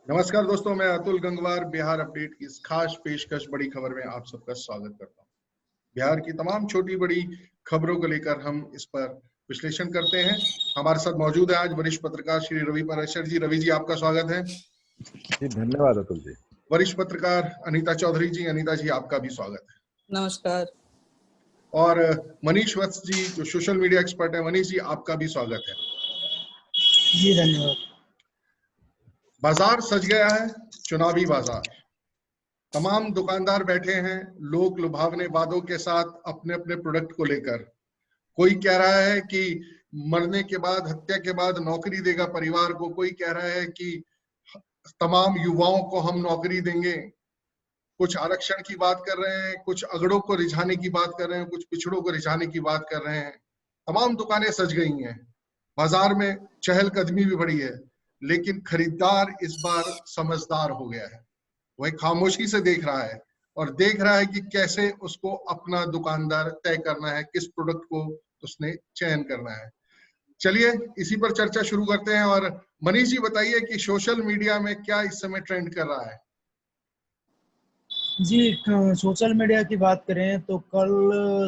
नमस्कार दोस्तों, मैं अतुल गंगवार बिहार अपडेट की इस खास पेशकश बड़ी खबर में आप सबका स्वागत करता हूं। बिहार की तमाम छोटी बड़ी खबरों को लेकर हम इस पर विश्लेषण करते हैं। हमारे साथ मौजूद है आज वरिष्ठ पत्रकार श्री रवि पारेसर जी। रवि जी, आपका स्वागत है। जी धन्यवाद अतुल जी। वरिष्ठ पत्रकार अनीता चौधरी जी। अनीता जी, आपका भी स्वागत है। नमस्कार। और मनीष वत्स जी, जो सोशल मीडिया एक्सपर्ट है। मनीष जी, आपका भी स्वागत है। जी धन्यवाद। बाजार सज गया है, चुनावी बाजार। तमाम दुकानदार बैठे हैं लोक लुभावने वादों के साथ अपने अपने प्रोडक्ट को लेकर। कोई कह रहा है कि मरने के बाद, हत्या के बाद नौकरी देगा परिवार को। कोई कह रहा है कि तमाम युवाओं को हम नौकरी देंगे। कुछ आरक्षण की बात कर रहे हैं, कुछ अगड़ों को रिझाने की बात कर रहे हैं, कुछ पिछड़ों को रिझाने की बात कर रहे हैं। तमाम दुकानें सज गई हैं, बाजार में चहलकदमी भी बढ़ी है, लेकिन खरीदार इस बार समझदार हो गया है। वह खामोशी से देख रहा है और देख रहा है कि कैसे उसको अपना दुकानदार तय करना है, किस प्रोडक्ट को उसने चयन करना है। चलिए इसी पर चर्चा शुरू करते हैं। और मनीष जी, बताइए कि सोशल मीडिया में क्या इस समय ट्रेंड कर रहा है। जी, सोशल मीडिया की बात करें तो कल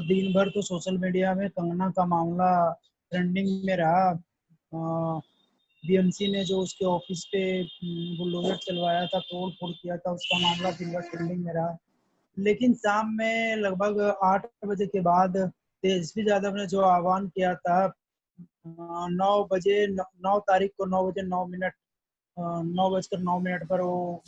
दिन भर तो सोशल मीडिया में कंगना का मामला ट्रेंडिंग में रहा। बीएमसी ने जो उसके ऑफिस पे बुलडोजर चलवाया था, तोड़ फोड़ किया था, उसका मामला दिन भर ट्रेंडिंग में रहा। लेकिन शाम में लगभग 8 बजे के बाद तेजस्वी यादव ने जो आह्वान किया था 9 तारीख को 9 बजे 9 मिनट 9:09 पर वो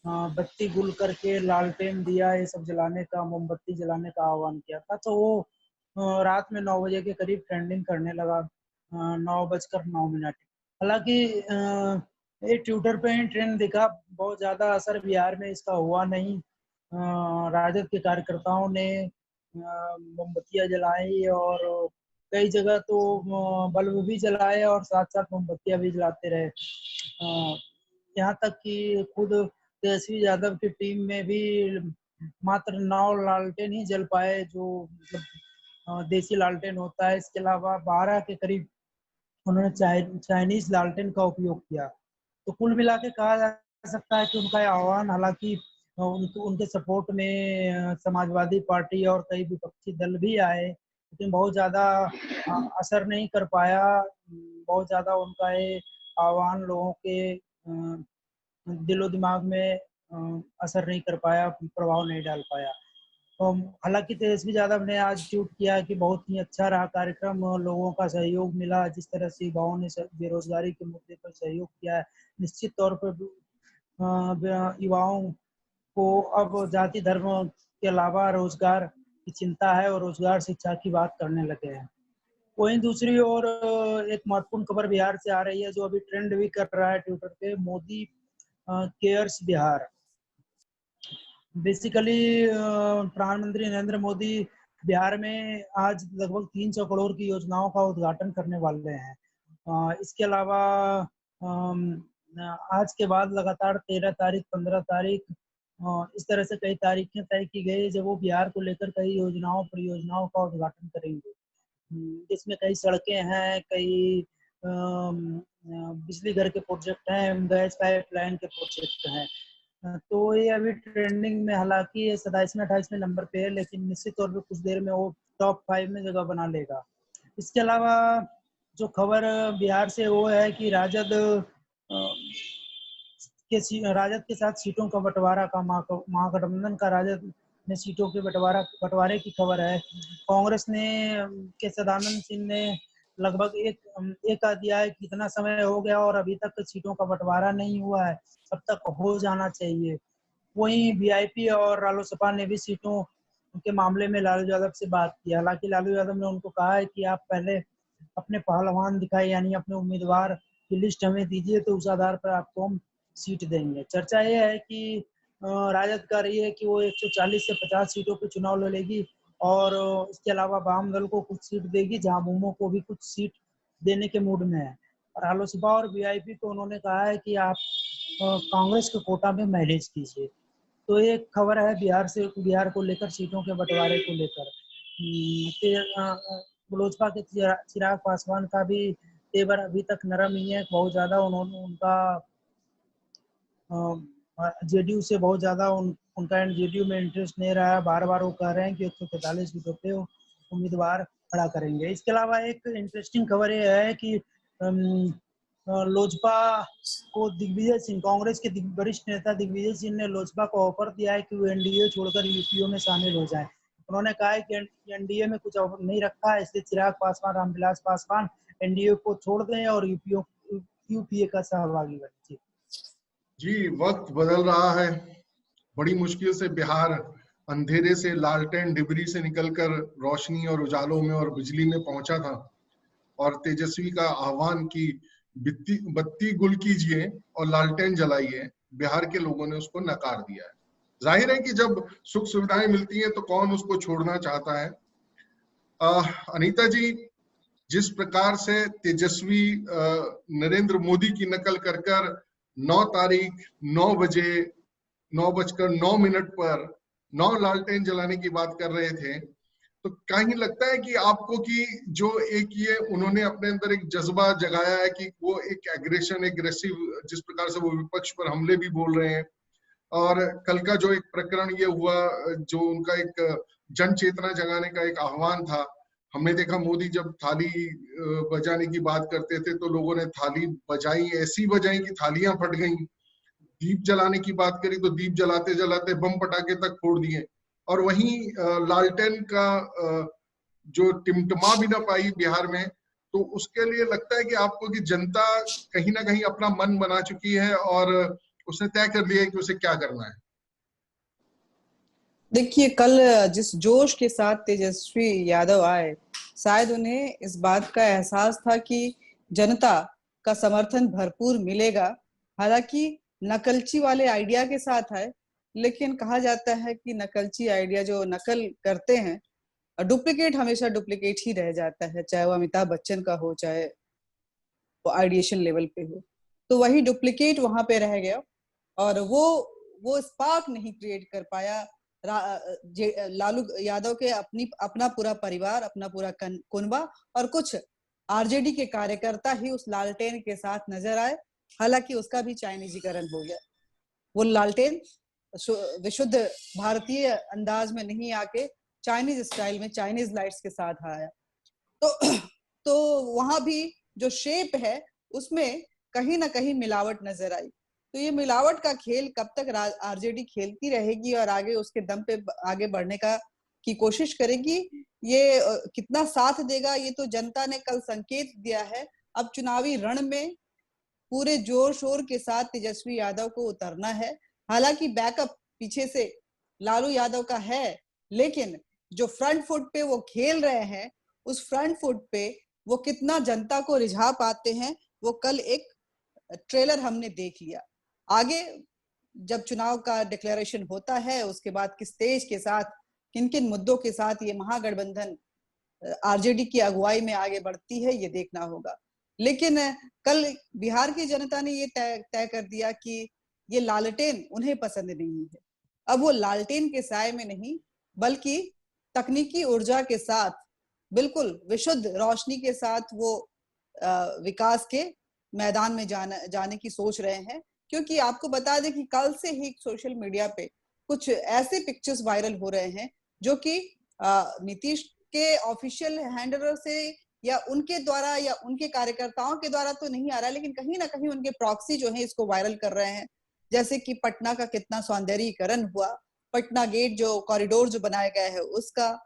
बत्ती गुल करके लालटेन दिया ये सब जलाने का, मोमबत्ती जलाने का आह्वान किया था। तो वो रात में 9 बजे के करीब ट्रेंडिंग करने लगा, 9:09। हालांकि ये ट्विटर पे ही ट्रेंड दिखा, बहुत ज़्यादा असर बिहार में इसका हुआ नहीं। राजद के कार्यकर्ताओं ने मोमबत्तियाँ जलाई और कई जगह तो बल्ब भी जलाए और साथ साथ मोमबत्तियाँ भी जलाते रहे। यहाँ तक कि खुद तेजस्वी यादव की टीम में भी मात्र 9 लालटेन ही जल पाए, जो मतलब देसी लालटेन होता है। इसके अलावा 12 के करीब उन्होंने चाइनीज लालटेन का उपयोग किया। तो कुल मिला के कहा जा सकता है कि उनका ये आह्वान, हालांकि उनके सपोर्ट में समाजवादी पार्टी और कई विपक्षी दल भी आए, लेकिन बहुत ज़्यादा असर नहीं कर पाया। बहुत ज़्यादा उनका ये आह्वान लोगों के दिलो दिमाग में असर नहीं कर पाया, प्रभाव नहीं डाल पाया। हालांकि तेजस्वी यादव ने आज ट्वीट किया कि बहुत ही अच्छा रहा कार्यक्रम, लोगों का सहयोग मिला। जिस तरह से युवाओं ने बेरोजगारी के मुद्दे पर सहयोग किया है, निश्चित तौर पर युवाओं को अब जाति धर्म के अलावा रोजगार की चिंता है और रोजगार शिक्षा की बात करने लगे हैं। वहीं दूसरी ओर एक महत्वपूर्ण खबर बिहार से आ रही है, जो अभी ट्रेंड भी कर रहा है ट्विटर पे। मोदी केयर्स बिहार। बेसिकली प्रधानमंत्री नरेंद्र मोदी बिहार में आज लगभग 300 करोड़ की योजनाओं का उद्घाटन करने वाले हैं। इसके अलावा आज के बाद लगातार 13 तारीख, 15 तारीख, इस तरह से कई तारीखें तय की गई जब वो बिहार को लेकर कई योजनाओं परियोजनाओं का उद्घाटन करेंगे, जिसमें कई सड़कें हैं, कई बिजली घर के प्रोजेक्ट हैं, गैस पाइपलाइन के प्रोजेक्ट हैं। तो ये अभी ट्रेंडिंग में, हालांकि ये 27वें 28वें नंबर पे है, लेकिन निश्चित तौर पे कुछ देर में वो टॉप 5 में जगह बना लेगा। इसके अलावा जो खबर बिहार से वो है कि राजद के साथ सीटों का बंटवारा का महागठबंधन का राजद में सीटों के बंटवारे की खबर है। कांग्रेस ने के सदानंद सिंह ने लगभग एक दिया है कि इतना समय हो गया और अभी तक सीटों का बंटवारा नहीं हुआ है, अब तक हो जाना चाहिए। वहीं वीआईपी और रालोसपा ने भी सीटों के मामले में लालू यादव से बात की। हालांकि लालू यादव ने उनको कहा है कि आप पहले अपने पहलवान दिखाए, यानी अपने उम्मीदवार की लिस्ट हमें दीजिए, तो उस आधार पर आपको हम सीट देंगे। चर्चा ये है कि राजद कर रही है कि वो 140 से 50 सीटों पे चुनाव लड़ेगी और इसके अलावा वाम दल को कुछ सीट देगी, झामुमो को भी कुछ सीट देने के मूड में है। और रालोसपा और वीआईपी को उन्होंने कहा है कि आप कांग्रेस के कोटा में मैनेज कीजिए। तो ये खबर है बिहार को लेकर, सीटों के बंटवारे को लेकर। लोजपा के चिराग पासवान का भी तेवर अभी तक नरम ही है, बहुत ज्यादा उनका जेडीयू से बहुत ज्यादा उनका जेडीयू में इंटरेस्ट नहीं रहा है। बार बार वो कह रहे हैं कि 143 सीटों पे उम्मीदवार खड़ा करेंगे। इसके अलावा एक इंटरेस्टिंग खबर ये है कि लोजपा को दिग्विजय सिंह, कांग्रेस के वरिष्ठ नेता दिग्विजय सिंह ने लोजपा को ऑफर दिया है कि वो एनडीए छोड़कर यूपीओ में शामिल हो जाए। उन्होंने कहा है कि एनडीए में कुछ ऑफर नहीं रखा है, इसलिए चिराग पासवान, रामविलास पासवान एनडीए को छोड़ दें और यूपीए का सहभागी बने। जी, वक्त बदल रहा है। बड़ी मुश्किल से बिहार अंधेरे से, लालटेन डिबरी से निकलकर रोशनी और उजालों में और बिजली में पहुंचा था, और तेजस्वी का आह्वान की बत्ती गुल कीजिए और लालटेन जलाइए, बिहार के लोगों ने उसको नकार दिया है। जाहिर है कि जब सुख सुविधाएं मिलती हैं तो कौन उसको छोड़ना चाहता है। अनीता जी, जिस प्रकार से तेजस्वी नरेंद्र मोदी की नकल कर 9 तारीख 9 बजे 9:09 पर 9 लालटेन जलाने की बात कर रहे थे, तो कहीं लगता है कि आपको कि जो एक ये उन्होंने अपने अंदर एक जज्बा जगाया है कि वो एक एग्रेसिव, जिस प्रकार से वो विपक्ष पर हमले भी बोल रहे हैं, और कल का जो एक प्रकरण ये हुआ, जो उनका एक जन चेतना जगाने का एक आह्वान था, हमने देखा मोदी जब थाली बजाने की बात करते थे तो लोगों ने थाली बजाई, ऐसी बजाई कि थालियां फट गईं। दीप जलाने की बात करी तो दीप जलाते जलाते बम पटाखे तक फोड़ दिए। और वहीं लालटेन का जो टिमटिमा भी ना पाई बिहार में, तो उसके लिए लगता है कि आपको कि जनता कहीं ना कहीं अपना मन बना चुकी है और उसने तय कर लिया है कि उसे क्या करना है। देखिए, कल जिस जोश के साथ तेजस्वी यादव आए, शायद उन्हें इस बात का एहसास था कि जनता का समर्थन भरपूर मिलेगा। हालांकि नकलची वाले आइडिया के साथ आए, लेकिन कहा जाता है कि नकलची आइडिया, जो नकल करते हैं, डुप्लीकेट हमेशा डुप्लीकेट ही रह जाता है, चाहे वो अमिताभ बच्चन का हो, चाहे वो आइडिएशन लेवल पे हो। तो वही डुप्लीकेट वहां पे रह गया और वो स्पार्क नहीं क्रिएट कर पाया। लालू यादव के अपना पूरा परिवार, अपना पूरा कुनबा और कुछ आरजेडी के कार्यकर्ता ही उस लालटेन के साथ नजर आए। हालांकि उसका भी चाइनीजीकरण हो गया। वो लालटेन विशुद्ध भारतीय अंदाज में नहीं आके चाइनीज स्टाइल में, चाइनीज लाइट्स के साथ आया। तो वहां भी जो शेप है उसमें कहीं ना कहीं मिलावट नजर आई। तो ये मिलावट का खेल कब तक आरजेडी खेलती रहेगी और आगे उसके दम पे आगे बढ़ने की कोशिश करेगी, ये कितना साथ देगा, ये तो जनता ने कल संकेत दिया है। अब चुनावी रण में पूरे जोर शोर के साथ तेजस्वी यादव को उतरना है। हालांकि बैकअप पीछे से लालू यादव का है, लेकिन जो फ्रंट फुट पे वो खेल रहे हैं, उस फ्रंट फुट पे वो कितना जनता को रिझा पाते हैं, वो कल एक ट्रेलर हमने देख लिया। आगे जब चुनाव का डिक्लेरेशन होता है, उसके बाद किस तेज के साथ, किन किन मुद्दों के साथ ये महागठबंधन आरजेडी की अगुवाई में आगे बढ़ती है, ये देखना होगा। लेकिन कल बिहार की जनता ने ये तय कर दिया कि ये लालटेन उन्हें पसंद नहीं है। अब वो लालटेन के साए में नहीं, बल्कि तकनीकी ऊर्जा के साथ, बिल्कुल विशुद्ध रोशनी के साथ वो विकास के मैदान में जाने की सोच रहे हैं। क्योंकि आपको बता दें कि कल से ही सोशल मीडिया पे कुछ ऐसे पिक्चर्स वायरल हो रहे हैं जो कि नीतीश के ऑफिशियल हैंडलर से या उनके द्वारा या उनके कार्यकर्ताओं के द्वारा तो नहीं आ रहा है, लेकिन कहीं ना कहीं उनके प्रॉक्सी जो है इसको वायरल कर रहे हैं। जैसे कि पटना का कितना सौंदर्यीकरण हुआ, पटना गेट जो कॉरिडोर जो बनाया गया है उसका,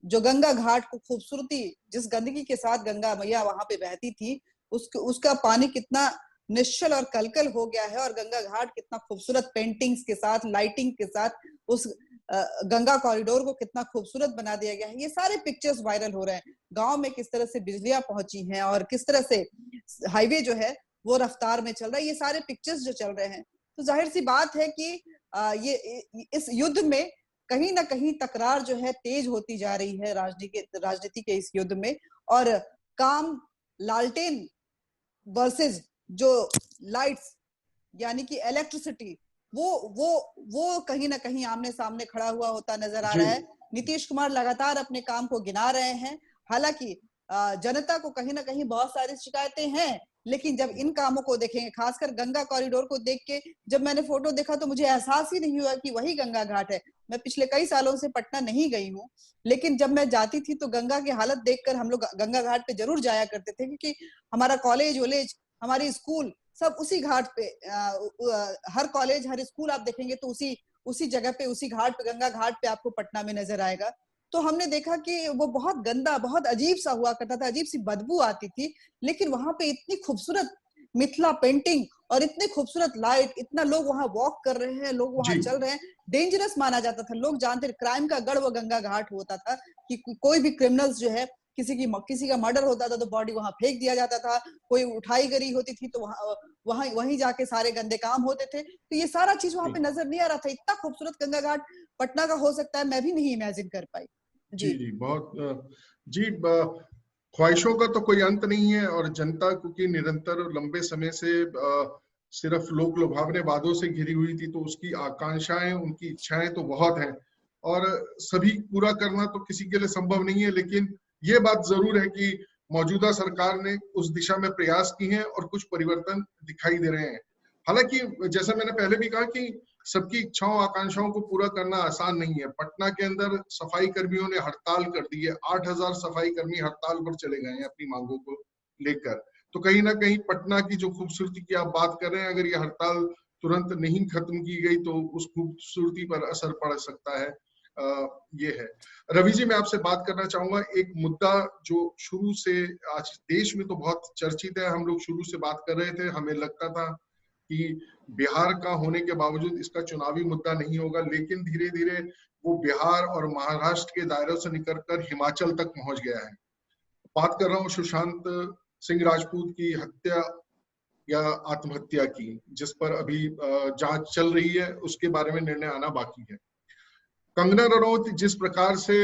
जो गंगा घाट को खूबसूरती, जिस गंदगी के साथ गंगा मैया वहां पे बहती थी, उसका पानी कितना निश्चल और कलकल हो गया है, और गंगा घाट कितना खूबसूरत पेंटिंग्स के साथ, लाइटिंग के साथ उस गंगा कॉरिडोर को कितना खूबसूरत बना दिया गया है। ये सारे पिक्चर्स वायरल हो रहे हैं। गांव में किस तरह से बिजलियां पहुंची हैं और किस तरह से हाईवे जो है वो रफ्तार में चल रहा है, ये सारे पिक्चर्स जो चल रहे हैं। तो जाहिर सी बात है कि ये इस युद्ध में कहीं ना कहीं तकरार जो है तेज होती जा रही है राजनीति के इस युद्ध में। और काम लालटेन वर्सेस जो लाइट्स, यानी कि इलेक्ट्रिसिटी, वो कहीं ना कहीं आमने सामने खड़ा हुआ होता नजर आ रहा है। नीतीश कुमार लगातार अपने काम को गिना रहे हैं। हालांकि जनता को कहीं ना कहीं बहुत सारी शिकायतें हैं, लेकिन जब इन कामों को देखेंगे, खासकर गंगा कॉरिडोर को देख के जब मैंने फोटो देखा तो मुझे एहसास ही नहीं हुआ कि वही गंगा घाट है। मैं पिछले कई सालों से पटना नहीं गई हूँ, लेकिन जब मैं जाती थी तो गंगा की हालत देखकर हम लोग गंगा घाट पे जरूर जाया करते थे, क्योंकि हमारा कॉलेज वॉलेज, हमारी स्कूल सब उसी घाट पे, हर कॉलेज हर स्कूल आप देखेंगे तो उसी जगह पे, उसी घाट पे, गंगा घाट पे आपको पटना में नजर आएगा। तो हमने देखा कि वो बहुत गंदा, बहुत अजीब सा हुआ करता था, अजीब सी बदबू आती थी, लेकिन वहां पे इतनी खूबसूरत मिथिला पेंटिंग और इतनी खूबसूरत लाइट, इतना लोग वहां वॉक कर रहे हैं, लोग वहां जी चल रहे हैं। डेंजरस माना जाता था, लोग जानते, क्राइम का गढ़ वो गंगा घाट होता था कि कोई भी क्रिमिनल्स जो है, किसी का मर्डर होता था तो बॉडी वहां फेंक दिया जाता था, कोई उठाई गरी होती थी तो वहीं जाके सारे गंदे काम होते थे। तो ये सारा चीज वहां पे नजर नहीं आ रहा था। इतना खूबसूरत गंगा घाट पटना का हो सकता है, मैं भी नहीं इमेजिन कर पाई। जी जी जी बहुत जी ख्वाहिशों का तो कोई अंत नहीं है, और जनता क्योंकि निरंतर लंबे समय से सिर्फ लोक लुभावने वादों से घिरी हुई थी, तो उसकी आकांक्षाएं, उनकी इच्छाएं तो बहुत हैं, और सभी पूरा करना तो किसी के लिए संभव नहीं है। लेकिन ये बात जरूर है कि मौजूदा सरकार ने उस दिशा में प्रयास किए हैं और कुछ परिवर्तन दिखाई दे रहे हैं। हालांकि जैसा मैंने पहले भी कहा कि सबकी इच्छाओं आकांक्षाओं को पूरा करना आसान नहीं है। पटना के अंदर सफाई कर्मियों ने हड़ताल कर दी है, 8,000 सफाई कर्मी हड़ताल पर चले गए हैं अपनी मांगों को लेकर। तो कहीं ना कहीं पटना की जो खूबसूरती की आप बात कर रहे हैं, अगर ये हड़ताल तुरंत नहीं खत्म की गई तो उस खूबसूरती पर असर पड़ सकता है। ये है। रवि जी, मैं आपसे बात करना चाहूंगा एक मुद्दा जो शुरू से आज देश में तो बहुत चर्चित है। हम लोग शुरू से बात कर रहे थे, हमें लगता था कि बिहार का होने के बावजूद इसका चुनावी मुद्दा नहीं होगा, लेकिन धीरे धीरे वो बिहार और महाराष्ट्र के दायरे से निकलकर हिमाचल तक पहुंच गया है। बात कर रहा हूँ सुशांत सिंह राजपूत की हत्या या आत्महत्या की, जिस पर अभी जांच चल रही है, उसके बारे में निर्णय आना बाकी है। कंगना रनौत जिस प्रकार से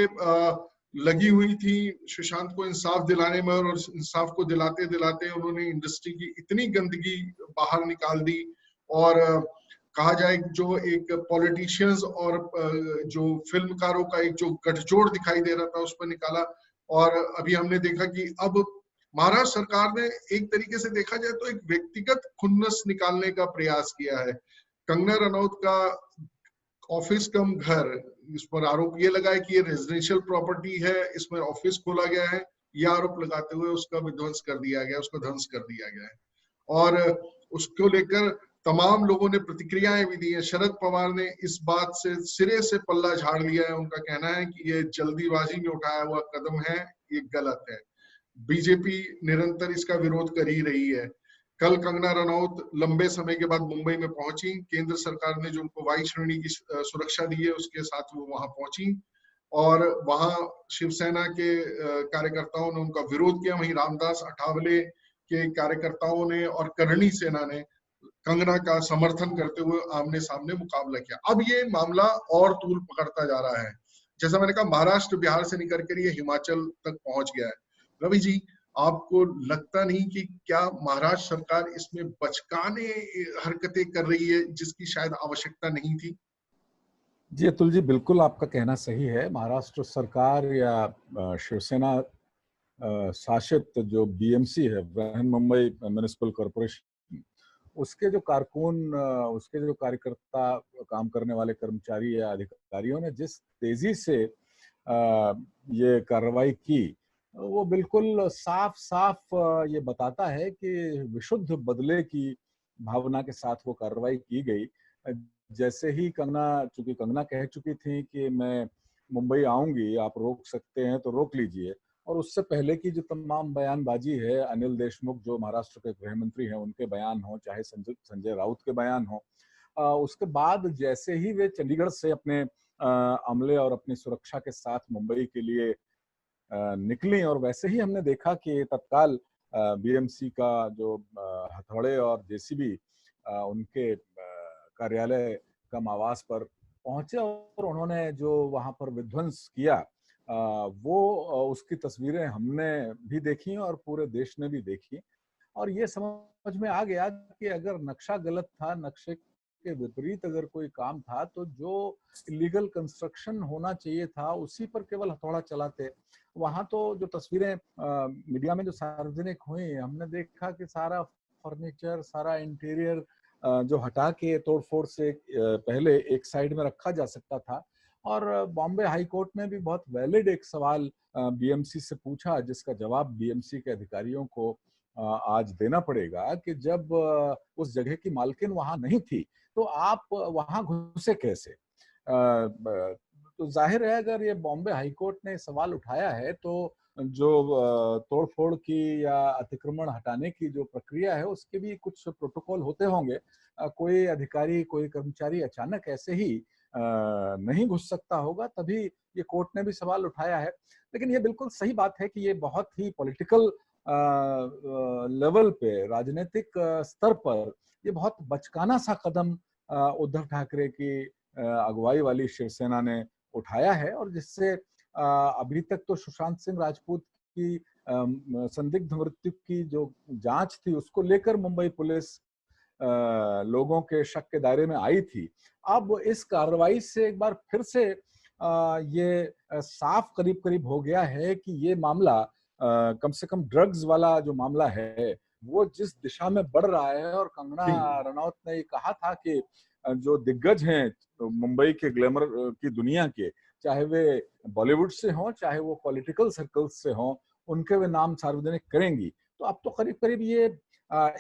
लगी हुई थी सुशांत को इंसाफ दिलाने में, और इंसाफ को दिलाते दिलाते उन्होंने इंडस्ट्री की इतनी गंदगी बाहर निकाल दी, और कहा जाए जो एक पॉलिटिशियंस और जो फिल्मकारों का एक जो गठजोड़ दिखाई दे रहा था उस पर निकाला। और अभी हमने देखा कि अब महाराष्ट्र सरकार ने एक तरीके से देखा जाए तो एक व्यक्तिगत खुन्नस निकालने का प्रयास किया है। कंगना रनौत का ऑफिस कम घर, इस पर आरोप ये लगा है कि ये रेजिडेंशियल प्रॉपर्टी है, इसमें ऑफिस खोला गया है, ये आरोप लगाते हुए उसका विध्वंस कर दिया गया, उसको ध्वंस कर दिया गया है। और उसको लेकर तमाम लोगों ने प्रतिक्रियाएं भी दी हैं। शरद पवार ने इस बात से सिरे से पल्ला झाड़ लिया है। उनका कहना है कि ये जल्दीबाजी में उठाया हुआ कदम है, ये गलत है। बीजेपी निरंतर इसका विरोध कर ही रही है। कल कंगना रनौत लंबे समय के बाद मुंबई में पहुंची। केंद्र सरकार ने जो उनको वायु श्रेणी की सुरक्षा दी है उसके साथ वो वहां पहुंची, और वहां शिवसेना के कार्यकर्ताओं ने उनका विरोध किया। वहीं रामदास अठावले के कार्यकर्ताओं ने और करणी सेना ने कंगना का समर्थन करते हुए आमने सामने मुकाबला किया। अब ये मामला और तूल पकड़ता जा रहा है। जैसा मैंने कहा, महाराष्ट्र बिहार से निकल कर ये हिमाचल तक पहुंच गया है। रवि जी, आपको लगता नहीं कि क्या महाराष्ट्र सरकार इसमें बचकाने हरकतें कर रही है जिसकी शायद आवश्यकता नहीं थी? जी अतुल जी, बिल्कुल आपका कहना सही है। महाराष्ट्र सरकार या शिवसेना शासित जो बीएमसी है, बृहन मुंबई म्युनिसिपल कॉरपोरेशन, उसके जो कारकुन, उसके जो कार्यकर्ता, काम करने वाले कर्मचारी या अधिकारियों ने जिस तेजी से ये कार्रवाई की, वो बिल्कुल साफ साफ ये बताता है कि विशुद्ध बदले की भावना के साथ वो कार्रवाई की गई। जैसे ही चूंकि कंगना कह चुकी थी कि मैं मुंबई आऊंगी, आप रोक सकते हैं तो रोक लीजिए, और उससे पहले की जो तमाम बयानबाजी है, अनिल देशमुख जो महाराष्ट्र के गृह मंत्री हैं उनके बयान हो, चाहे संजय राउत के बयान हो, उसके बाद जैसे ही वे चंडीगढ़ से अपने अमले और अपनी सुरक्षा के साथ मुंबई के लिए निकली, और वैसे ही हमने देखा कि तत्काल बीएमसी का जो हथौड़े और जेसीबी उनके कार्यालय कम आवास पर पहुंचे, और उन्होंने जो वहां पर विध्वंस किया, वो उसकी तस्वीरें हमने भी देखी और पूरे देश ने भी देखी, और ये समझ में आ गया कि अगर नक्शा गलत था, नक्शे के विपरीत अगर कोई काम था तो जो इलीगल कंस्ट्रक्शन होना चाहिए था उसी पर केवल हथौड़ा चलाते। वहां तो जो तस्वीरें मीडिया में जो सार्वजनिक हुई, हमने देखा कि सारा फर्नीचर, सारा इंटीरियर जो हटा के तोड़फोड़ से पहले एक साइड में रखा जा सकता था। और बॉम्बे हाई कोर्ट ने भी बहुत वैलिड एक सवाल बीएमसी से पूछा, जिसका जवाब बीएमसी के अधिकारियों को आज देना पड़ेगा कि जब उस जगह की मालकिन वहां नहीं थी तो आप वहां घुसे कैसे। तो जाहिर है अगर ये बॉम्बे हाई कोर्ट ने सवाल उठाया है तो जो तोड़फोड़ की या अतिक्रमण हटाने की जो प्रक्रिया है उसके भी कुछ प्रोटोकॉल होते होंगे। कोई अधिकारी, कोई कर्मचारी अचानक ऐसे ही नहीं घुस सकता होगा, तभी ये कोर्ट ने भी सवाल उठाया है। लेकिन ये बिल्कुल सही बात है कि ये बहुत ही पॉलिटिकल लेवल पे, राजनीतिक स्तर पर ये बहुत बचकाना सा कदम उद्धव ठाकरे की अगुवाई वाली शिवसेना ने उठाया है, और जिससे अभी तक तो सुशांत सिंह राजपूत की संदिग्ध मृत्यु की जो जांच थी उसको लेकर मुंबई पुलिस लोगों के शक के दायरे में आई थी। अब इस कार्रवाई से एक बार फिर से ये साफ करीब करीब हो गया है कि ये मामला कम से कम ड्रग्स वाला जो मामला है वो जिस दिशा में बढ़ रहा है। और कंगना रनौत ने ये कहा था कि जो दिग्गज हैं तो मुंबई के ग्लैमर की दुनिया के, चाहे वे बॉलीवुड से हों चाहे वो पॉलिटिकल सर्कल्स से हों, उनके वे नाम सार्वजनिक करेंगी। तो अब तो करीब करीब ये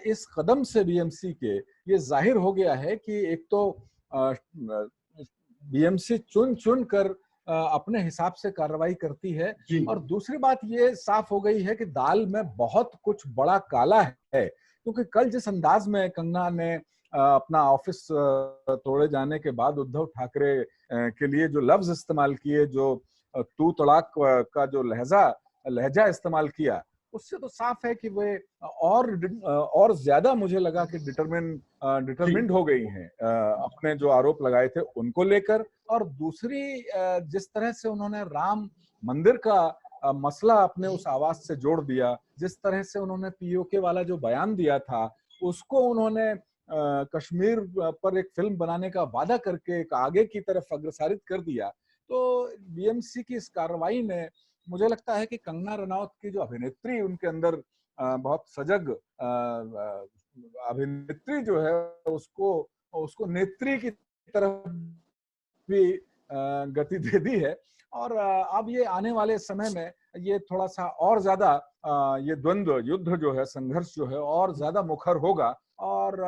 इस कदम से बीएमसी के ये जाहिर हो गया है कि एक तो बीएमसी चुन चुन कर अपने हिसाब से कार्रवाई करती है, और दूसरी बात ये साफ हो गई है कि दाल में बहुत कुछ बड़ा काला है। क्योंकि कल जिस अंदाज में कंगना ने अपना ऑफिस तोड़े जाने के बाद उद्धव ठाकरे के लिए जो लफ्ज इस्तेमाल किए, जो तू तड़ाक का जो लहजा इस्तेमाल किया, उससे तो साफ है कि वे और ज्यादा मुझे लगा कि डिटरमिन्ड हो गई हैं अपने जो आरोप लगाए थे उनको लेकर। और दूसरी जिस तरह से उन्होंने राम मंदिर का मसला अपने उस आवाज से जोड़ दिया, जिस तरह से उन्होंने पीओके वाला जो बयान दिया था उसको उन्होंने कश्मीर पर एक फिल्म बनाने का वादा करके एक आगे की तरफ अग्रसारित कर दिया, तो बीएमसी की इस कार्रवाई ने, मुझे लगता है कि कंगना रनौत की जो अभिनेत्री उनके अंदर बहुत सजग अभिनेत्री जो है उसको नेत्री की तरफ भी गति दे दी है। और अब ये आने वाले समय में ये थोड़ा सा और ज्यादा ये द्वंद्व युद्ध जो है, संघर्ष जो है और ज्यादा मुखर होगा। और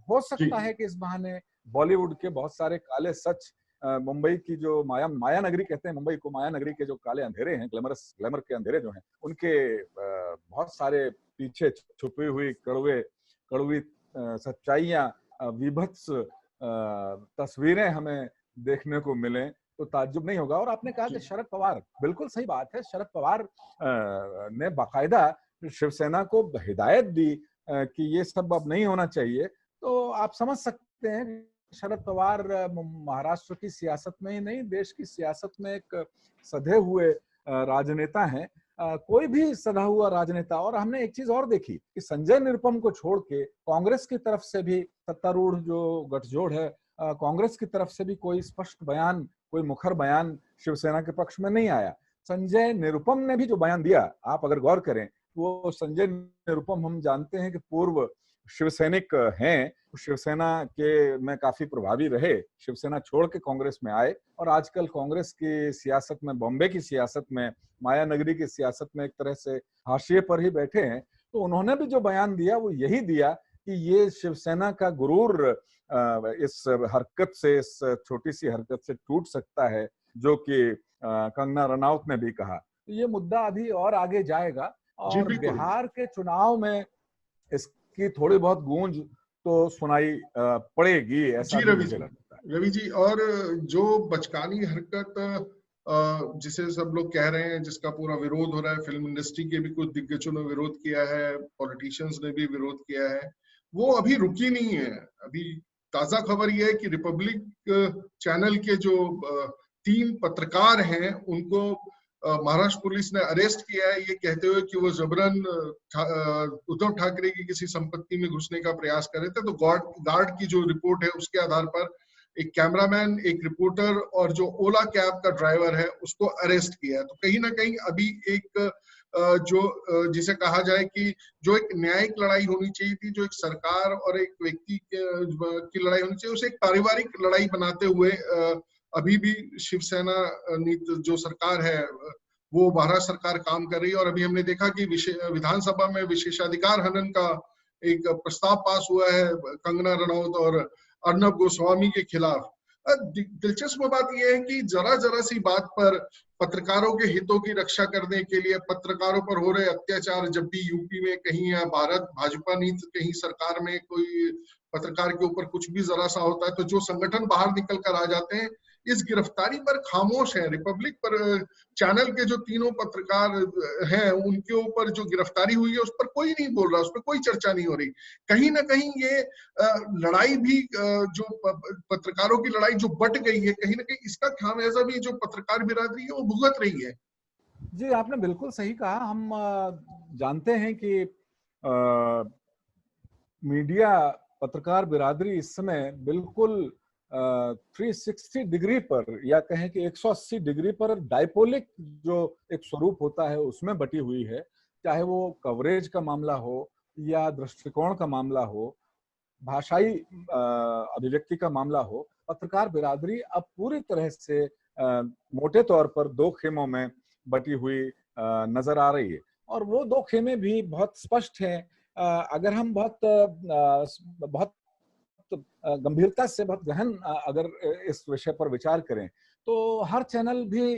हो सकता है कि इस बहाने बॉलीवुड के बहुत सारे काले सच, मुंबई की जो माया नगरी कहते हैं, मुंबई को माया नगरी के जो काले अंधेरे हैं, ग्लैमर के अंधेरे जो हैं, उनके बहुत सारे पीछे छुपी हुई कड़वी सच्चाइयां, विभत्स तस्वीरें हमें देखने को मिले तो ताज्जुब नहीं होगा। और आपने कहा कि शरद पवार, बिल्कुल सही बात है, शरद पवार ने बाकायदा शिवसेना को हिदायत दी कि ये सब अब नहीं होना चाहिए। तो आप समझ सकते हैं शरद पवार महाराष्ट्र की सियासत में ही नहीं, देश की सियासत में एक सधे हुए राजनेता हैं। कोई भी सधा हुआ राजनेता, और हमने एक चीज और देखी कि संजय निरुपम को छोड़ के कांग्रेस की तरफ से भी, सत्तारूढ़ जो गठजोड़ है, कांग्रेस की तरफ से भी कोई स्पष्ट बयान, कोई मुखर बयान शिवसेना के पक्ष में नहीं आया। संजय निरुपम ने भी जो बयान दिया, आप अगर गौर करें, वो संजय निरुपम हम जानते हैं कि पूर्व शिवसैनिक हैं, शिवसेना के में काफी प्रभावी रहे, शिवसेना छोड़ के कांग्रेस में आए और आजकल कांग्रेस की सियासत में, बॉम्बे की सियासत में, माया नगरी की सियासत में एक तरह से हाशिए पर ही बैठे हैं। तो उन्होंने भी जो बयान दिया वो यही दिया कि ये शिवसेना का गुरूर इस हरकत से, इस छोटी सी हरकत से टूट सकता है, जो कि कंगना रनौत ने भी कहा। तो ये मुद्दा अभी और आगे जाएगा और बिहार के चुनाव में इसकी थोड़ी बहुत गूंज तो सुनाई पड़ेगी, ऐसा भी मुझे लगता है। रवि जी, और जो बचकानी हरकत जिसे सब लोग कह रहे हैं, जिसका पूरा विरोध हो रहा है, फिल्म इंडस्ट्री के भी कुछ दिग्गजों ने विरोध किया है, पॉलिटिशियंस ने भी विरोध किया है, वो अभी रुकी नहीं है। अभी ताजा खबर यह है कि रिपब्लिक चैनल के जो 3 पत्रकार हैं उनको महाराष्ट्र पुलिस ने अरेस्ट किया है, ये कहते हुए कि वो जबरन उद्धव ठाकरे की किसी संपत्ति में घुसने का प्रयास कर रहे थे। तो गार्ड की जो रिपोर्ट है उसके आधार पर एक कैमरामैन, एक रिपोर्टर और जो ओला कैब का ड्राइवर है उसको अरेस्ट किया है। तो कहीं ना कहीं अभी एक जो जिसे कहा जाए कि जो एक न्यायिक लड़ाई होनी चाहिए थी, जो एक सरकार और एक व्यक्ति की लड़ाई होनी चाहिए, उसे एक पारिवारिक लड़ाई बनाते हुए अभी भी शिवसेना जो सरकार है वो महाराष्ट्र सरकार काम कर रही है। और अभी हमने देखा कि विधानसभा में विशेषाधिकार हनन का एक प्रस्ताव पास हुआ है कंगना रनौत और अर्नब गोस्वामी के खिलाफ। दिलचस्प बात यह है कि जरा सी बात पर पत्रकारों के हितों की रक्षा करने के लिए पत्रकारों पर हो रहे अत्याचार, जब भी यूपी में कहीं या भारत भाजपा नीति कहीं सरकार में कोई पत्रकार के ऊपर कुछ भी जरा सा होता है तो जो संगठन बाहर निकल कर आ जाते हैं, इस गिरफ्तारी पर खामोश है। रिपब्लिक पर चैनल के जो तीनों पत्रकार हैं उनके ऊपर जो गिरफ्तारी हुई है उस पर कोई नहीं बोल रहा, उस पर कोई चर्चा नहीं हो रही। कहीं ना कहीं ये लड़ाई भी जो पत्रकारों की लड़ाई जो बट गई है, कहीं ना कहीं इसका खामियाजा भी जो पत्रकार बिरादरी है वो भुगत रही है। जी, आपने बिल्कुल सही कहा। हम जानते हैं कि मीडिया, पत्रकार बिरादरी इस समय बिल्कुल 360 डिग्री पर या कहें कि 180 डिग्री पर डायपोलिक जो एक स्वरूप होता है उसमें बटी हुई है। चाहे वो कवरेज का मामला हो या दृष्टिकोण का मामला हो, भाषाई अभिव्यक्ति का मामला हो, पत्रकार बिरादरी अब पूरी तरह से मोटे तौर पर दो खेमों में बटी हुई नजर आ रही है। और वो दो खेमे भी बहुत स्पष्ट हैं। अगर हम बहुत गंभीरता से, बहुत गहन अगर इस विषय पर विचार करें तो हर चैनल भी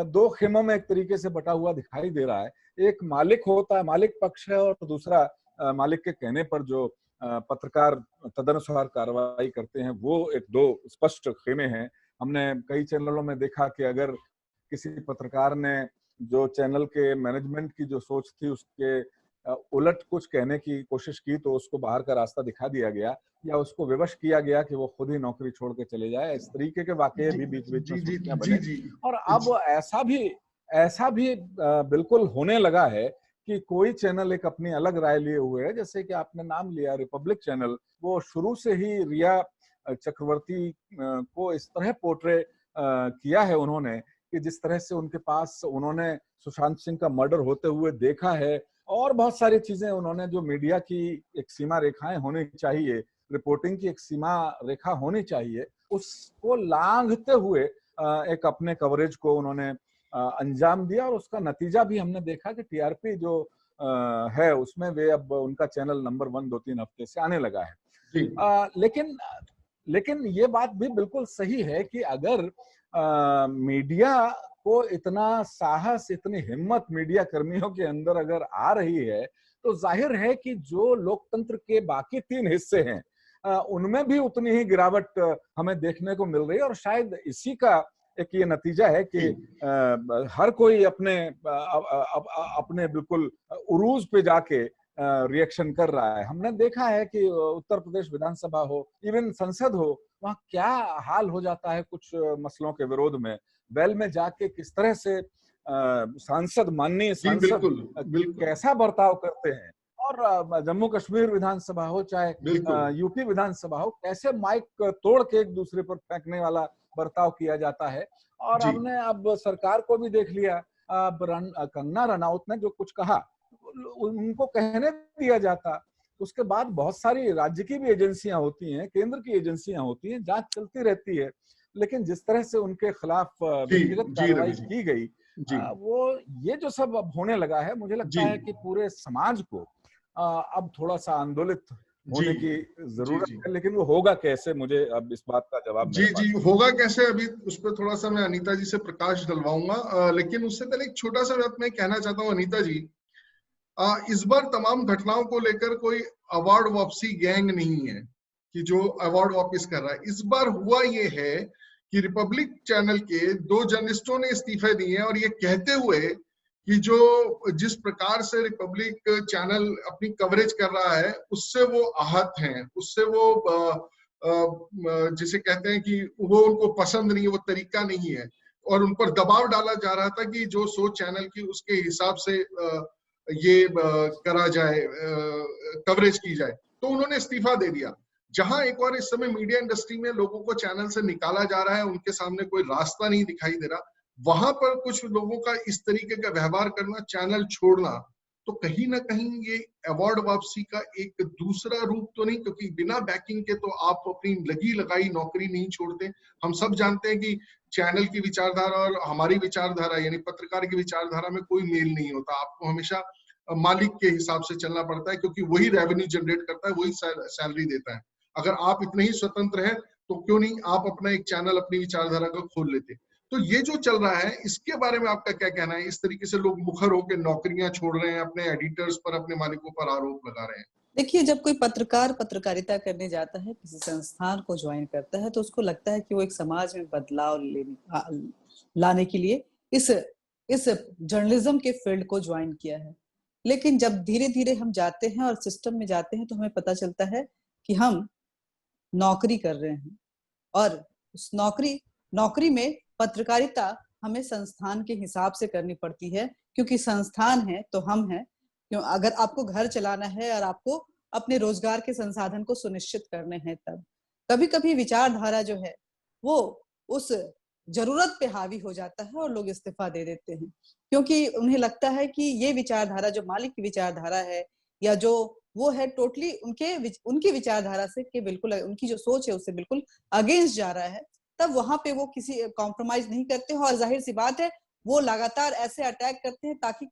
दो खेमों में एक तरीके से बटा हुआ दिखाई दे रहा है। एक मालिक होता है, मालिक पक्ष है, और दूसरा मालिक के कहने पर जो पत्रकार तदनुसार कार्रवाई करते हैं, वो एक दो स्पष्ट खेमे हैं। हमने कई चैनलों में देखा कि अगर किसी पत्रकार ने जो चैनल के मैनेजमेंट की जो सोच थी उसके उलट कुछ कहने की कोशिश की तो उसको बाहर का रास्ता दिखा दिया गया या उसको विवश किया गया कि वो खुद ही नौकरी छोड़ के चले जाए। इस तरीके के वाकये भी बीच बीच में सूचना बने। और अब ऐसा भी बिल्कुल होने लगा है कि कोई चैनल एक अपनी अलग राय लिए हुए है। जैसे कि आपने नाम लिया रिपब्लिक चैनल, वो शुरू से ही रिया चक्रवर्ती को इस तरह पोर्ट्रे किया है उन्होंने कि जिस तरह से उनके पास उन्होंने सुशांत सिंह का मर्डर होते हुए देखा है और बहुत सारी चीजें उन्होंने, जो मीडिया की एक सीमा रेखाएं होनी चाहिए, रिपोर्टिंग की एक सीमा रेखा होनी चाहिए, उसको लांघते हुए एक अपने कवरेज को उन्होंने अंजाम दिया। और उसका नतीजा भी हमने देखा कि टीआरपी जो है उसमें वे अब उनका चैनल नंबर 1 2-3 हफ्ते से आने लगा है। लेकिन ये बात भी बिल्कुल सही है कि अगर मीडिया को इतना साहस, इतनी हिम्मत मीडिया कर्मियों के अंदर अगर आ रही है तो जाहिर है कि जो लोकतंत्र के बाकी 3 हिस्से हैं उनमें भी उतनी ही गिरावट हमें देखने को मिल रही है। और शायद इसी का एक ये नतीजा है कि हर कोई अपने बिल्कुल उरूज पे जाके रिएक्शन कर रहा है। हमने देखा है कि उत्तर प्रदेश विधानसभा हो, इवन संसद हो, वहाँ क्या हाल हो जाता है कुछ मसलों के विरोध में। वेल में जाके किस तरह से सांसद, माननीय सांसद कैसा बर्ताव करते हैं, और जम्मू कश्मीर विधानसभा हो चाहे यूपी विधानसभा हो, कैसे माइक तोड़ के एक दूसरे पर फेंकने वाला बर्ताव किया जाता है। और हमने अब सरकार को भी देख लिया, अब कंगना रनौत ने जो कुछ कहा उनको कहने दिया जाता। उसके बाद बहुत सारी राज्य की भी एजेंसियां होती हैं, केंद्र की एजेंसियां होती हैं, जांच चलती रहती है। लेकिन जिस तरह से उनके खिलाफ व्यक्तिगत कार्रवाई की गई, वो ये जो सब अब होने लगा है, मुझे लगता है कि पूरे समाज को अब थोड़ा सा आंदोलित होने की जरूरत है। लेकिन वो होगा कैसे, मुझे अब इस बात का जवाब जी होगा कैसे, अभी उस पर थोड़ा सा मैं अनीता जी से प्रकाश डलवाऊंगा। लेकिन उससे पहले एक छोटा सा बात मैं कहना चाहता हूँ अनीता जी, इस बार तमाम घटनाओं को लेकर कोई अवार्ड वापसी गैंग नहीं है कि जो अवार्ड वापस कर रहा है। इस बार हुआ ये है कि रिपब्लिक चैनल के 2 जर्नलिस्टों ने इस्तीफे दिए हैं और ये कहते हुए कि जो जिस प्रकार से रिपब्लिक चैनल अपनी कवरेज कर रहा है उससे वो आहत हैं, उससे वो जिसे कहते हैं कि वो उनको पसंद नहीं है, वो तरीका नहीं है। और उन पर दबाव डाला जा रहा था कि जो सोच चैनल की उसके हिसाब से ये करा जाए, कवरेज की जाए, तो उन्होंने इस्तीफा दे दिया। जहां एक और इस समय मीडिया इंडस्ट्री में लोगों को चैनल से निकाला जा रहा है, उनके सामने कोई रास्ता नहीं दिखाई दे रहा, वहां पर कुछ लोगों का इस तरीके का व्यवहार करना, चैनल छोड़ना, तो कहीं ना कहीं ये अवार्ड वापसी का एक दूसरा रूप तो नहीं, क्योंकि बिना बैकिंग के तो आप अपनी लगी लगाई नौकरी नहीं छोड़ते। हम सब जानते हैं कि चैनल की विचारधारा और हमारी विचारधारा यानी पत्रकार की विचारधारा में कोई मेल नहीं होता। आपको हमेशा मालिक के हिसाब से चलना पड़ता है, क्योंकि वही रेवेन्यू जनरेट करता है, वही सैलरी देता है। अगर आप इतने ही स्वतंत्र हैं तो क्यों नहीं आप अपना एक चैनल अपनी विचारधारा का खोल लेते। तो ये जो चल रहा है इसके बारे में आपका क्या कहना है? इस तरीके से लोग मुखर होकर नौकरियां छोड़ रहे हैं, अपने एडिटर्स पर, अपने मालिकों पर आरोप लगा रहे हैं। देखिए, जब कोई पत्रकार पत्रकारिता करने जाता है, किसी संस्थान को ज्वाइन करता है, तो उसको लगता है कि वो एक समाज में बदलाव लाने के लिए इस जर्नलिज्म के फील्ड को ज्वाइन किया है। लेकिन जब धीरे धीरे हम जाते हैं और सिस्टम में जाते हैं तो हमें पता चलता है कि हम नौकरी कर रहे हैं, और उस नौकरी में पत्रकारिता हमें संस्थान के हिसाब से करनी पड़ती है, क्योंकि संस्थान है तो हम हैं। क्यों, अगर आपको घर चलाना है और आपको अपने रोजगार के संसाधन को सुनिश्चित करने हैं, तब कभी कभी विचारधारा जो है वो उस जरूरत पे हावी हो जाता है और लोग इस्तीफा दे देते हैं, क्योंकि उन्हें लगता है कि ये विचारधारा जो मालिक की विचारधारा है या जो वो है टोटली उनकी विचारधारा से कि बिल्कुल उनकी जो सोच है उससे बिल्कुल अगेंस्ट जा रहा है। तब वहां पे वो किसी कॉम्प्रोमाइज नहीं करते हैं, और जाहिर सी बात है वो लगातार ऐसे अटैक करते हैं ताकि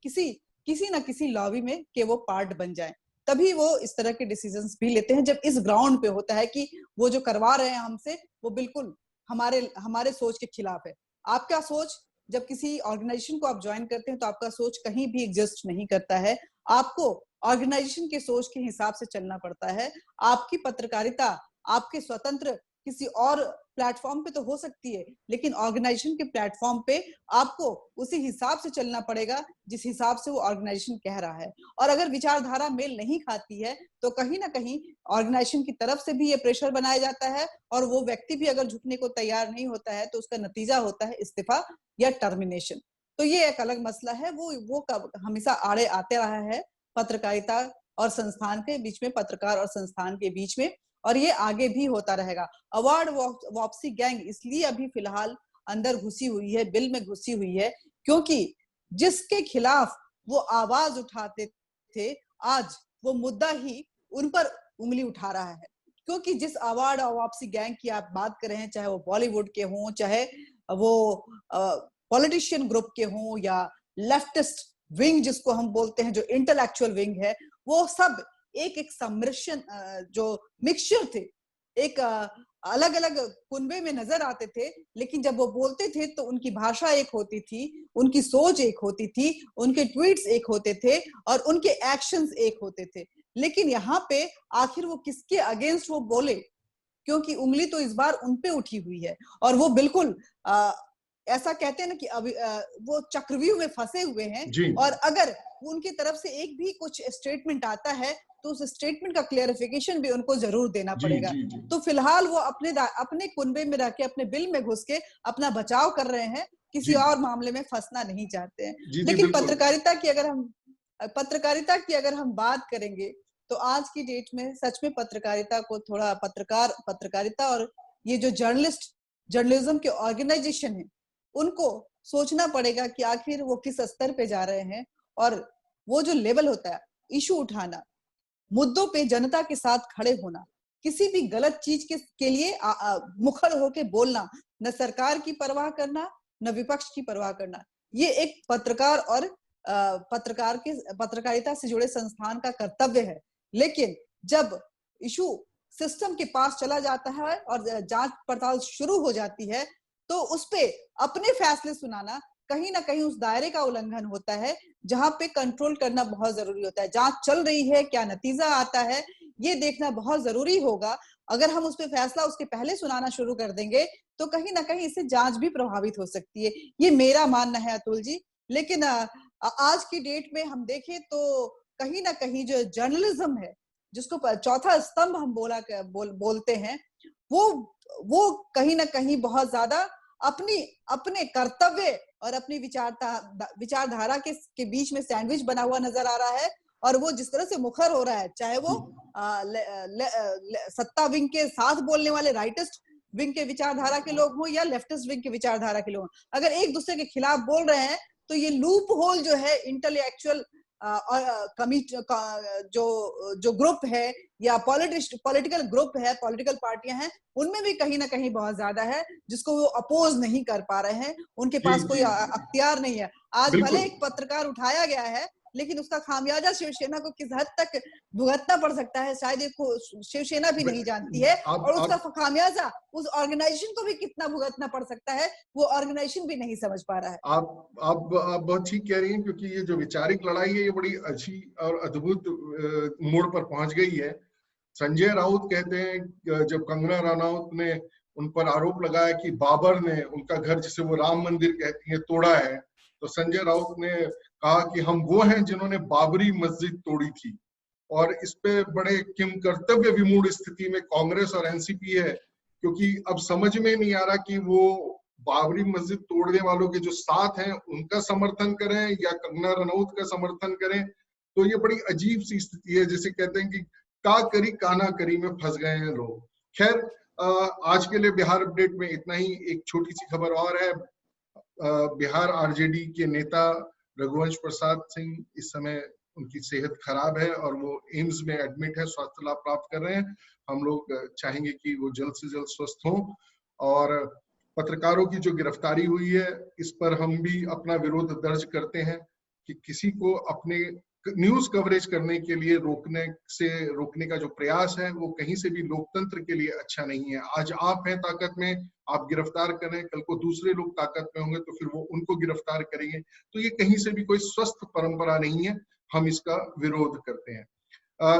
किसी ना किसी लॉबी में के वो पार्ट बन जाए। तभी वो इस तरह के डिसीजंस भी लेते हैं जब इस ग्राउंड पे होता है कि वो जो करवा रहे हैं हमसे वो बिल्कुल हमारे सोच के खिलाफ है। आपका सोच, जब किसी ऑर्गेनाइजेशन को आप ज्वाइन करते हैं तो आपका सोच कहीं भी एग्जिस्ट नहीं करता है, आपको ऑर्गेनाइजेशन के सोच के हिसाब से चलना पड़ता है। आपकी पत्रकारिता आपके स्वतंत्र किसी और प्लेटफॉर्म पे तो हो सकती है, लेकिन ऑर्गेनाइजेशन के प्लेटफॉर्म पे आपको उसी हिसाब से चलना पड़ेगा जिस हिसाब से वो ऑर्गेनाइजेशन कह रहा है। और अगर विचारधारा मेल नहीं खाती है तो कहीं ना कहीं ऑर्गेनाइजेशन की तरफ से भी ये प्रेशर बनाया जाता है, और वो व्यक्ति भी अगर झुकने को तैयार नहीं होता है तो उसका नतीजा होता है इस्तीफा या टर्मिनेशन। तो ये एक अलग मसला है, वो हमेशा आड़े आते रहा है पत्रकारिता और संस्थान के बीच में, पत्रकार और संस्थान के बीच में, और ये आगे भी होता रहेगा। अवार्ड वापसी गैंग इसलिए अभी फिलहाल अंदर घुसी हुई है, बिल में घुसी हुई है, क्योंकि जिसके खिलाफ वो आवाज उठाते थे आज वो मुद्दा ही उन पर उंगली उठा रहा है। क्योंकि जिस अवार्ड वापसी गैंग की आप बात कर रहे हैं, चाहे वो बॉलीवुड के हों, चाहे वो पॉलिटिशियन ग्रुप के हों, या लेफ्टिस्ट विंग जिसको हम बोलते हैं, जो इंटेलेक्चुअल विंग है, वो सब एक सम्मिश्रण जो मिक्सचर थे, एक अलग अलग कुनबे में नजर आते थे, लेकिन जब वो बोलते थे तो उनकी भाषा एक होती थी, उनकी सोच एक होती थी, उनके ट्वीट्स एक होते थे और उनके एक्शंस एक होते थे। लेकिन यहाँ पे आखिर वो किसके अगेंस्ट वो बोले, क्योंकि उंगली तो इस बार उन पे उठी हुई है, और वो बिल्कुल ऐसा कहते हैं ना कि अभी वो चक्रव्यूह में फंसे हुए हैं, और अगर उनकी तरफ से एक भी कुछ स्टेटमेंट आता है तो उस स्टेटमेंट का क्लेरिफिकेशन भी उनको जरूर देना पड़ेगा। तो फिलहाल वो अपने कुनबे में रह के, अपने बिल में घुस के अपना बचाव कर रहे हैं, किसी और मामले में फंसना नहीं चाहते हैं। लेकिन पत्रकारिता की अगर हम बात करेंगे तो आज की डेट में सच में पत्रकारिता को थोड़ा पत्रकारिता और ये जो जर्नलिज्म के ऑर्गेनाइजेशन है उनको सोचना पड़ेगा कि आखिर वो किस स्तर पे जा रहे हैं, और वो जो लेवल होता है, इशू उठाना, मुद्दों पे जनता के साथ खड़े होना, किसी भी गलत चीज के लिए मुखर होके बोलना, न सरकार की परवाह करना न विपक्ष की परवाह करना, ये एक पत्रकार और पत्रकारिता से जुड़े संस्थान का कर्तव्य है। लेकिन जब इशू सिस्टम के पास चला जाता है और जांच पड़ताल शुरू हो जाती है तो उस पे अपने फैसले सुनाना कहीं ना कहीं उस दायरे का उल्लंघन होता है जहां पे कंट्रोल करना बहुत जरूरी होता है। जांच चल रही है, क्या नतीजा आता है ये देखना बहुत जरूरी होगा। अगर हम उस पे फैसला उसके पहले सुनाना शुरू कर देंगे तो कहीं ना कहीं इससे जांच भी प्रभावित हो सकती है, ये मेरा मानना है अतुल जी। लेकिन आज की डेट में हम देखें तो कहीं ना कहीं जो जर्नलिज्म है, जिसको चौथा स्तंभ हम बोलते हैं, वो कहीं ना कहीं बहुत ज्यादा अपनी अपने कर्तव्य और अपनी विचारधारा के बीच में सैंडविच बना हुआ नजर आ रहा है। और वो जिस तरह से मुखर हो रहा है, चाहे वो सत्ता विंग के साथ बोलने वाले राइटिस्ट विंग के विचारधारा के लोग हों या लेफ्टिस्ट विंग के विचारधारा के लोग, अगर एक दूसरे के खिलाफ बोल रहे हैं तो ये लूप होल जो है इंटेलेक्चुअल जो ग्रुप है या पॉलिटिकल ग्रुप है, पॉलिटिकल पार्टियां हैं, उनमें भी कहीं ना कहीं बहुत ज्यादा है जिसको वो अपोज नहीं कर पा रहे हैं। उनके पास कोई अख्तियार नहीं है। आज भले एक पत्रकार उठाया गया है, लेकिन उसका खामियाजा शिवसेना को किस हद तक भुगतना पड़ सकता है शायद शिवसेना भी नहीं जानती है। और उसका खामियाजा उस ऑर्गेनाइजेशन को भी कितना भुगतना पड़ सकता है, वो ऑर्गेनाइजेशन भी नहीं समझ पा रहा है। आप बहुत ठीक कह रही हैं, क्योंकि ये जो वैचारिक लड़ाई है ये बड़ी अच्छी और अद्भुत मोड़ पर पहुंच गई है। संजय राउत कहते हैं, जब कंगना रनौत ने उन पर आरोप लगाया कि बाबर ने उनका घर, जिसे वो राम मंदिर कहती है, तोड़ा है, तो संजय राउत ने कहा कि हम वो हैं जिन्होंने बाबरी मस्जिद तोड़ी थी। और इस पे बड़े किम कर्तव्य विमूढ़ स्थिति में कांग्रेस और एनसीपी है, क्योंकि अब समझ में नहीं आ रहा कि वो बाबरी मस्जिद तोड़ने वालों के जो साथ हैं उनका समर्थन करें या कंगना रनौत का समर्थन करें। तो ये बड़ी अजीब सी स्थिति है, जिसे कहते हैं कि का करी काना करी में फंस गए हैं लोग। खैर, आज के लिए बिहार अपडेट में इतना ही। एक छोटी सी खबर और है। बिहार आरजेडी के नेता रघुवंश प्रसाद सिंह, इस समय उनकी सेहत खराब है और वो एम्स में एडमिट है, स्वास्थ्य लाभ प्राप्त कर रहे हैं। हम लोग चाहेंगे कि वो जल्द से जल्द स्वस्थ हों। और पत्रकारों की जो गिरफ्तारी हुई है, इस पर हम भी अपना विरोध दर्ज करते हैं कि किसी को अपने न्यूज कवरेज करने के लिए रोकने का जो प्रयास है वो कहीं से भी लोकतंत्र के लिए अच्छा नहीं है। आज आप हैं ताकत में, आप गिरफ्तार करें, कल को दूसरे लोग ताकत में होंगे तो फिर वो उनको गिरफ्तार करेंगे। तो ये कहीं से भी कोई स्वस्थ परंपरा नहीं है, हम इसका विरोध करते हैं।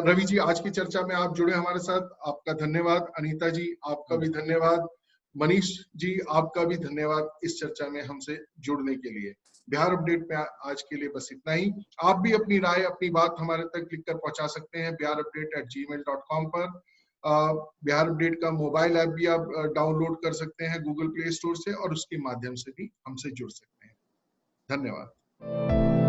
रवि जी, आज की चर्चा में आप जुड़े हमारे साथ, आपका धन्यवाद। अनीता जी, आपका भी धन्यवाद। मनीष जी, आपका भी धन्यवाद इस चर्चा में हमसे जुड़ने के लिए। बिहार अपडेट में आज के लिए बस इतना ही। आप भी अपनी राय, अपनी बात हमारे तक लिखकर पहुंचा सकते हैं biharupdate@gmail.com पर। बिहार अपडेट का मोबाइल ऐप भी आप डाउनलोड कर सकते हैं गूगल प्ले स्टोर से, और उसके माध्यम से भी हमसे जुड़ सकते हैं। धन्यवाद।